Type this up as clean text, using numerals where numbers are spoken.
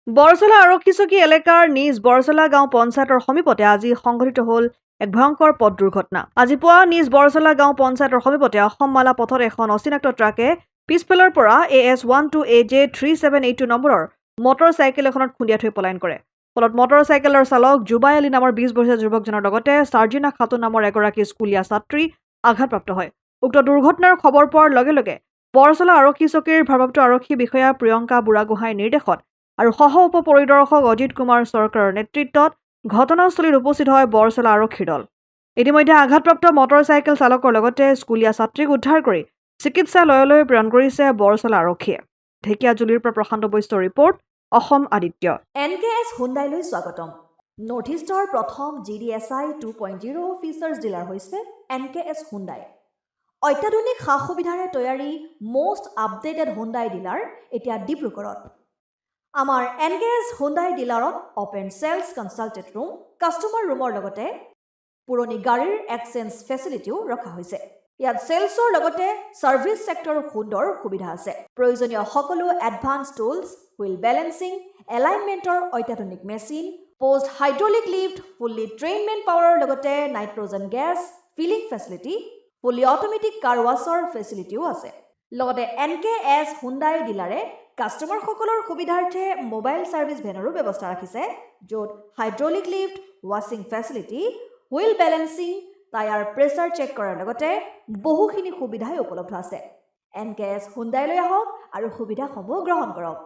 বৰচলা আৰক্ষী চকী এলেকাৰ নিজ বৰচলা গাঁও পঞ্চায়তৰ সমীপতে আজি সংঘটিত হ'ল এক ভয়ংকৰ পথ দুৰ্ঘটনা। আজি পুৱা নিজ বৰচলা গাঁও পঞ্চায়তৰ সমীপতে অসমমালা পথত এখন অচিনাক্ত ট্ৰাকে পিছফালৰ পৰা AS12AJ3782 নম্বৰৰ মটৰ চাইকেল এখনত খুন্দিয়াই থৈ পলায়ন কৰে। ফলত মটৰ চাইকেলৰ চালক জুবাই আলী নামৰ 20 বছৰীয়া যুৱকজনৰ লগতে চাৰ্জিনা খাতুন নামৰ এগৰাকী স্কুলীয়া ছাত্ৰী আঘাতপ্ৰাপ্ত হয়। উক্ত দুৰ্ঘটনাৰ খবৰ পোৱাৰ লগে লগে বৰচলা আৰক্ষী চকীৰ ভাৰপ্ৰাপ্ত আৰক্ষী বিষয়া প্ৰিয়ংকা বুঢ়াগোহাঁইৰ নিৰ্দেশত আৰু সহ উপ পৰিদৰ্শক অজিত কুমাৰ চৰকাৰৰ নেতৃত্বত ঘটনাস্থলীত উপস্থিত হয় বৰচলা আৰক্ষীৰ দল। ইতিমধ্যে আঘাতপ্ৰাপ্ত মটৰ চাইকেল চালকৰ লগতে স্কুলীয়া ছাত্ৰীক উদ্ধাৰ কৰি চিকিৎসালয়লৈ প্ৰেৰণ কৰিছে বৰচলা আৰক্ষীয়ে। ঢেকিয়াজুলিৰ পৰা প্ৰশান্ত বৈশ্যৰ ৰিপৰ্ট, অসম আদিত্য। NKS হুণ্ডাইলৈ স্বাগতম। নৰ্থ ইষ্টৰ প্ৰথম GDSI 2.0 ফিচাৰ্ছ ডিলাৰ হৈছে NKS হুণ্ডাই। অত্যাধুনিক সা সুবিধাৰে তৈয়াৰী মষ্ট আপডেটেড হুণ্ডাই ডিলাৰ এতিয়া ডিব্ৰুগড়ত। আমাৰ NKS হুণ্ডাই ডিলাৰত open sales consulted room, customer ৰুমৰ লগতে পুৰণি গাড়ীৰ এক্সচেঞ্জ ফেচিলিটিও ৰখা হৈছে। ইয়াত চেলছৰ লগতে ছাৰ্ভিচ ছেক্টৰৰ সুন্দৰ সুবিধা আছে। প্ৰয়োজনীয় সকলো এডভান্স টুলছ, হুইল বেলেন্সিং, এলাইনমেণ্টৰ অত্যাধুনিক machine, post hydraulic lift, fully ট্ৰেইনমেণ্ট পাৱাৰৰ লগতে nitrogen gas filling facility, fully automatic car ৱাছৰ ফেচিলিটিও আছে। লগতে NKS হুণ্ডাই ডিলাৰে কাষ্টমাৰসকলৰ সুবিধাৰ্থে মোবাইল ছাৰ্ভিচ ভেনৰো ব্যৱস্থা ৰাখিছে, য'ত হাইড্ৰলিক লিফ্ট, ৱাছিং facility, wheel balancing, tyre pressure check কৰাৰ লগতে বহুখিনি সুবিধাই উপলব্ধ আছে। NKS হুণ্ডাইলৈ আহক আৰু সুবিধাসমূহ গ্ৰহণ কৰক।